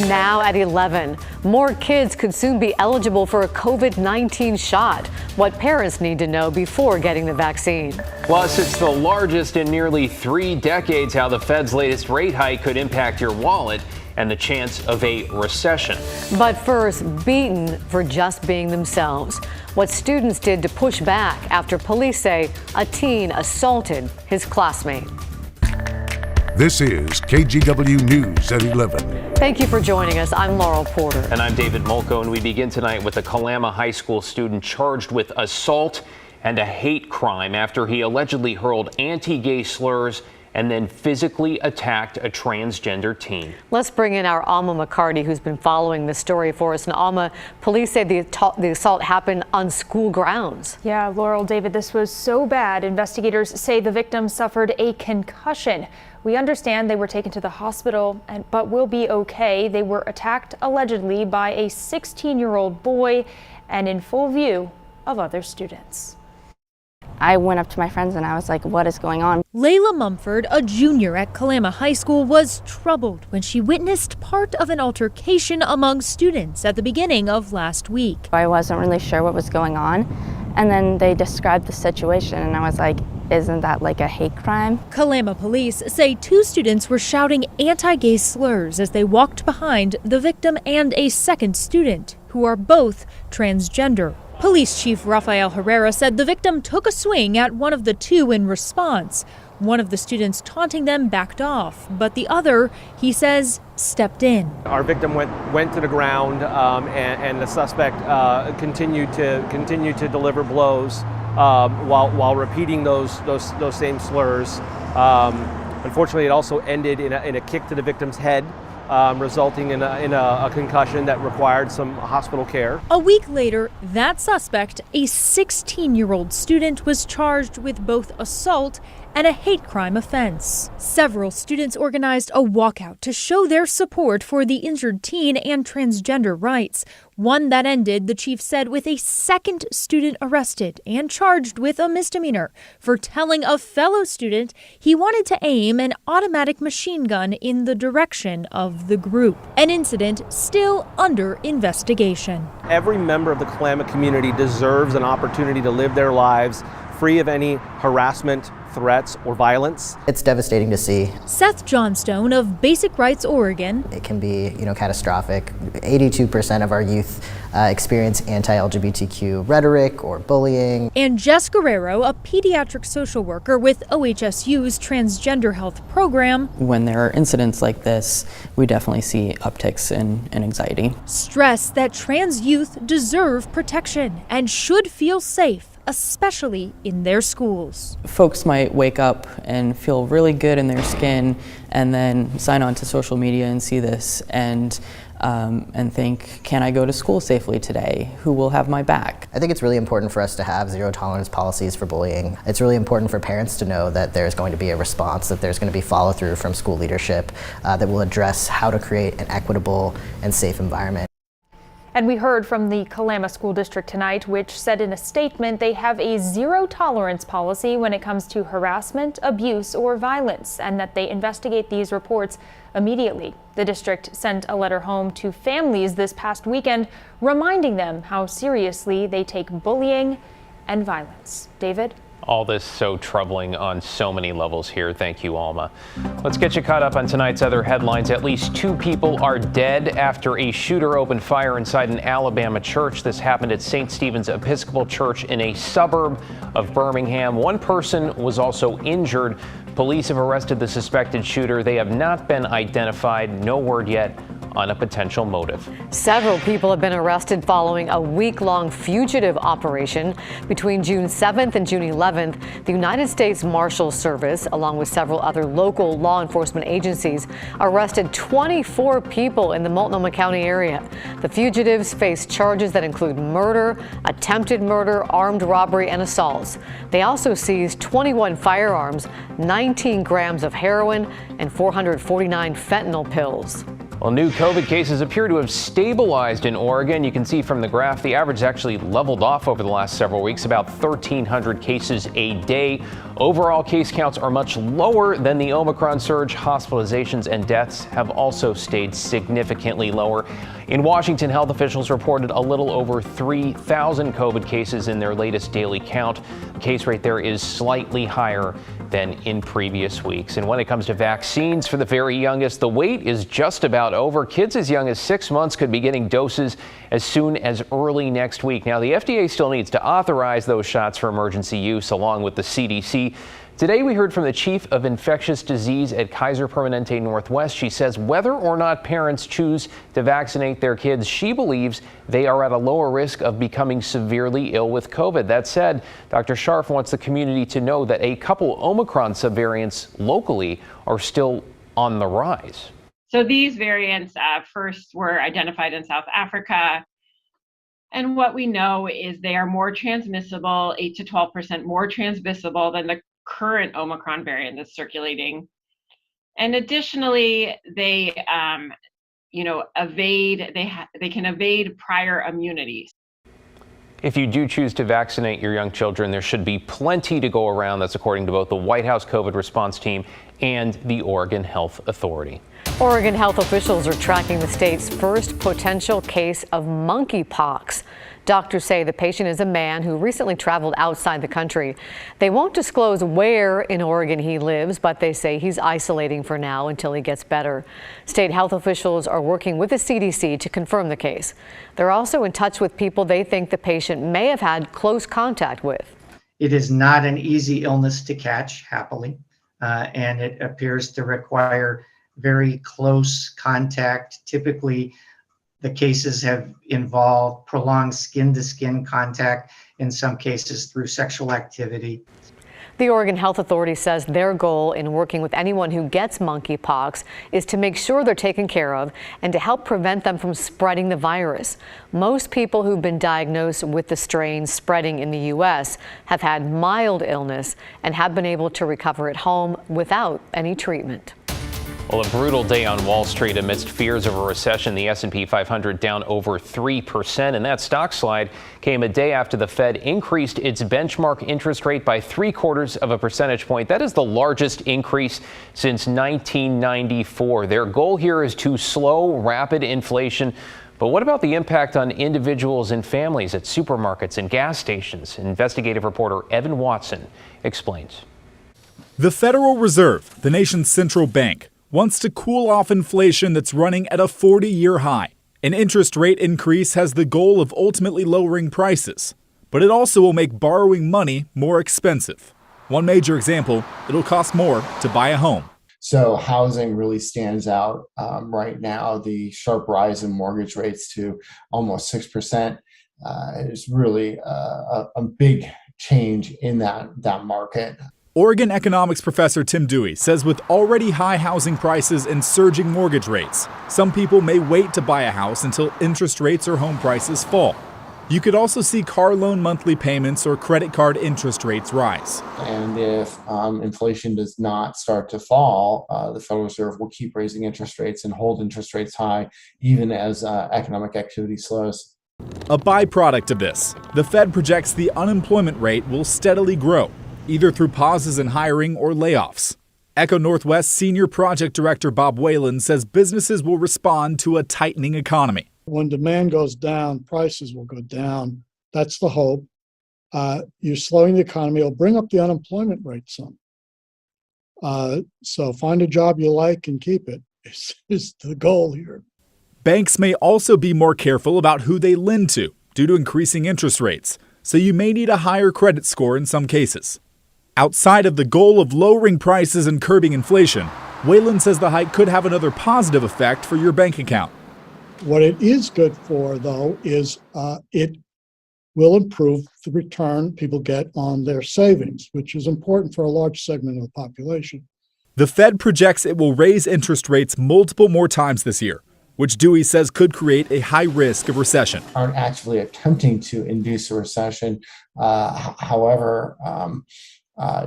Now at 11, more kids could soon be eligible for a COVID-19 shot. What parents need to know before getting the vaccine. Plus, it's the largest in nearly 3 decades. How the Fed's latest rate hike could impact your wallet and the chance of a recession. But first, beaten for just being themselves. What students did to push back after police say a teen assaulted his classmate. This is KGW News at 11. Thank you for joining us. I'm Laurel Porter. And I'm David Molko, and we begin tonight with a Kalama high school student charged with assault and a hate crime after he allegedly hurled anti-gay slurs and then physically attacked a transgender teen. Let's bring in our Alma McCarty, who's been following the story for us. And Alma, police say the assault happened on school grounds. Yeah, Laurel, David, this was so bad. Investigators say the victim suffered a concussion. We understand they were taken to the hospital, but will be okay. They were attacked allegedly by a 16-year-old boy and in full view of other students. I went up to my friends and I was like, what is going on? Layla Mumford, a junior at Kalama High School, was troubled when she witnessed part of an altercation among students at the beginning of last week. I wasn't really sure what was going on. And then they described the situation and I was like, isn't that like a hate crime? Kalama police say 2 students were shouting anti-gay slurs as they walked behind the victim and a second student, who are both transgender. Police Chief Rafael Herrera said the victim took a swing at one of the 2 in response. One of the students taunting them backed off, but the other, he says, stepped in. Our victim went to the ground, and the suspect continued to deliver blows while repeating those same slurs. Unfortunately, it also ended in a kick to the victim's head, resulting in a concussion that required some hospital care. A week later, that suspect, a 16-year-old student, was charged with both assault and a hate crime offense. Several students organized a walkout to show their support for the injured teen and transgender rights. One that ended, the chief said, with a second student arrested and charged with a misdemeanor for telling a fellow student he wanted to aim an automatic machine gun in the direction of the group. An incident still under investigation. Every member of the Kalama community deserves an opportunity to live their lives free of any harassment, threats, or violence. It's devastating to see. Seth Johnstone of Basic Rights Oregon. It can be, catastrophic. 82% of our youth experience anti-LGBTQ rhetoric or bullying. And Jess Guerrero, a pediatric social worker with OHSU's Transgender Health Program. When there are incidents like this, we definitely see upticks in anxiety. Stress that trans youth deserve protection and should feel safe, especially in their schools. Folks might wake up and feel really good in their skin and then sign on to social media and see this and think, can I go to school safely today? Who will have my back? I think it's really important for us to have zero tolerance policies for bullying. It's really important for parents to know that there's going to be a response, that there's going to be follow through from school leadership that will address how to create an equitable and safe environment. And we heard from the Kalama School District tonight, which said in a statement they have a zero tolerance policy when it comes to harassment, abuse, or violence, and that they investigate these reports immediately. The district sent a letter home to families this past weekend, reminding them how seriously they take bullying and violence. David? All this so troubling on so many levels here. Thank you, Alma. Let's get you caught up on tonight's other headlines. At least 2 people are dead after a shooter opened fire inside an Alabama church. This happened at St. Stephen's Episcopal Church in a suburb of Birmingham. 1 person was also injured. Police have arrested the suspected shooter. They have not been identified. No word yet on a potential motive. Several people have been arrested following a week-long fugitive operation. Between June 7th and June 11th, the United States Marshals Service, along with several other local law enforcement agencies, arrested 24 people in the Multnomah County area. The fugitives face charges that include murder, attempted murder, armed robbery, and assaults. They also seized 21 firearms, 19 grams of heroin, and 449 fentanyl pills. Well, new COVID cases appear to have stabilized in Oregon. You can see from the graph the average actually leveled off over the last several weeks, about 1,300 cases a day. Overall case counts are much lower than the Omicron surge. Hospitalizations and deaths have also stayed significantly lower. In Washington, health officials reported a little over 3,000 COVID cases in their latest daily count. The case rate there is slightly higher than in previous weeks. And when it comes to vaccines for the very youngest, the wait is just about over. Kids as young as 6 months could be getting doses as soon as early next week. Now, the FDA still needs to authorize those shots for emergency use along with the CDC. Today, we heard from the chief of infectious disease at Kaiser Permanente Northwest. She says whether or not parents choose to vaccinate their kids, she believes they are at a lower risk of becoming severely ill with COVID. That said, Dr. Scharf wants the community to know that a couple Omicron subvariants locally are still on the rise. So these variants first were identified in South Africa. And what we know is they are more transmissible, 8 to 12% more transmissible than the current Omicron variant that's circulating. And additionally, they can evade prior immunities. If you do choose to vaccinate your young children, there should be plenty to go around. That's according to both the White House COVID response team and the Oregon Health Authority. Oregon health officials are tracking the state's first potential case of monkeypox. Doctors say the patient is a man who recently traveled outside the country. They won't disclose where in Oregon he lives, but they say he's isolating for now until he gets better. State health officials are working with the CDC to confirm the case. They're also in touch with people they think the patient may have had close contact with. It is not an easy illness to catch, happily, and it appears to require very close contact. Typically, the cases have involved prolonged skin-to-skin contact, in some cases through sexual activity. The Oregon Health Authority says their goal in working with anyone who gets monkeypox is to make sure they're taken care of and to help prevent them from spreading the virus. Most people who've been diagnosed with the strain spreading in the U.S. have had mild illness and have been able to recover at home without any treatment. Well, a brutal day on Wall Street amidst fears of a recession. The S&P 500 down over 3%, and that stock slide came a day after the Fed increased its benchmark interest rate by 0.75 of a percentage point. That is the largest increase since 1994. Their goal here is to slow rapid inflation. But what about the impact on individuals and families at supermarkets and gas stations? Investigative reporter Evan Watson explains. The Federal Reserve, the nation's central bank, wants to cool off inflation that's running at a 40-year high. An interest rate increase has the goal of ultimately lowering prices, but it also will make borrowing money more expensive. One major example, it'll cost more to buy a home. So housing really stands out right now. The sharp rise in mortgage rates to almost 6% is really a big change in that market. Oregon economics professor Tim Dewey says with already high housing prices and surging mortgage rates, some people may wait to buy a house until interest rates or home prices fall. You could also see car loan monthly payments or credit card interest rates rise. And if inflation does not start to fall, the Federal Reserve will keep raising interest rates and hold interest rates high, even as economic activity slows. A byproduct of this, the Fed projects the unemployment rate will steadily grow, either through pauses in hiring or layoffs. Echo Northwest Senior Project Director Bob Whalen says businesses will respond to a tightening economy. When demand goes down, prices will go down. That's the hope. You're slowing the economy. It'll bring up the unemployment rate some. So find a job you like and keep it is the goal here. Banks may also be more careful about who they lend to due to increasing interest rates, so you may need a higher credit score in some cases. Outside of the goal of lowering prices and curbing inflation, Whalen says the hike could have another positive effect for your bank account. What it is good for, though, is it will improve the return people get on their savings, which is important for a large segment of the population. The Fed projects it will raise interest rates multiple more times this year, which Dewey says could create a high risk of recession. Aren't actually attempting to induce a recession. However,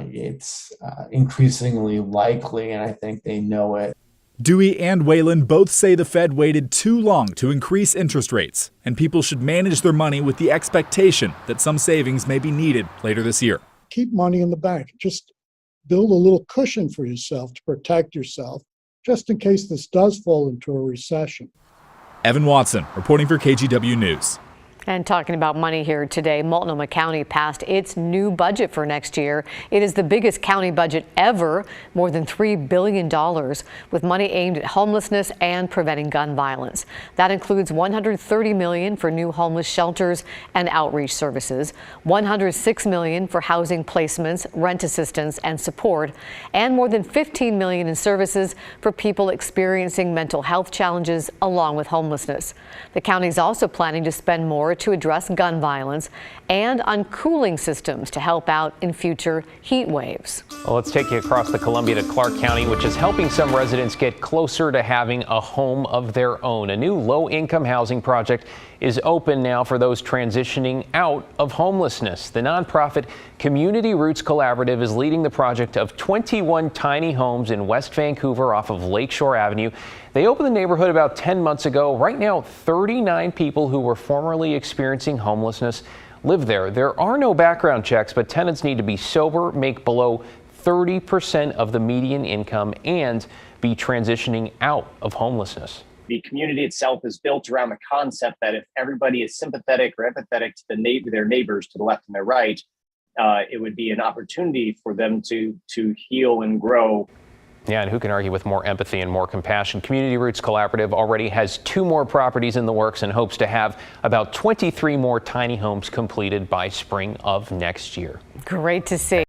it's increasingly likely, and I think they know it. Dewey and Whalen both say the Fed waited too long to increase interest rates, and people should manage their money with the expectation that some savings may be needed later this year. Keep money in the bank. Just build a little cushion for yourself to protect yourself, just in case this does fall into a recession. Evan Watson, reporting for KGW News. And talking about money here today, Multnomah County passed its new budget for next year. It is the biggest county budget ever, more than $3 billion, with money aimed at homelessness and preventing gun violence. That includes $130 million for new homeless shelters and outreach services, $106 million for housing placements, rent assistance and support, and more than $15 million in services for people experiencing mental health challenges along with homelessness. The county is also planning to spend more to address gun violence and on cooling systems to help out in future heat waves. Well, let's take you across the Columbia to Clark County, which is helping some residents get closer to having a home of their own. A new low-income housing project is open now for those transitioning out of homelessness. The nonprofit Community Roots Collaborative is leading the project of 21 tiny homes in West Vancouver off of Lakeshore Avenue. They opened the neighborhood about 10 months ago. Right now, 39 people who were formerly experiencing homelessness live there. There are no background checks, but tenants need to be sober, make below 30% of the median income, and be transitioning out of homelessness. The community itself is built around the concept that if everybody is sympathetic or empathetic to their neighbors to the left and their right, it would be an opportunity for them to heal and grow. Yeah, and who can argue with more empathy and more compassion? Community Roots Collaborative already has 2 more properties in the works and hopes to have about 23 more tiny homes completed by spring of next year. Great to see.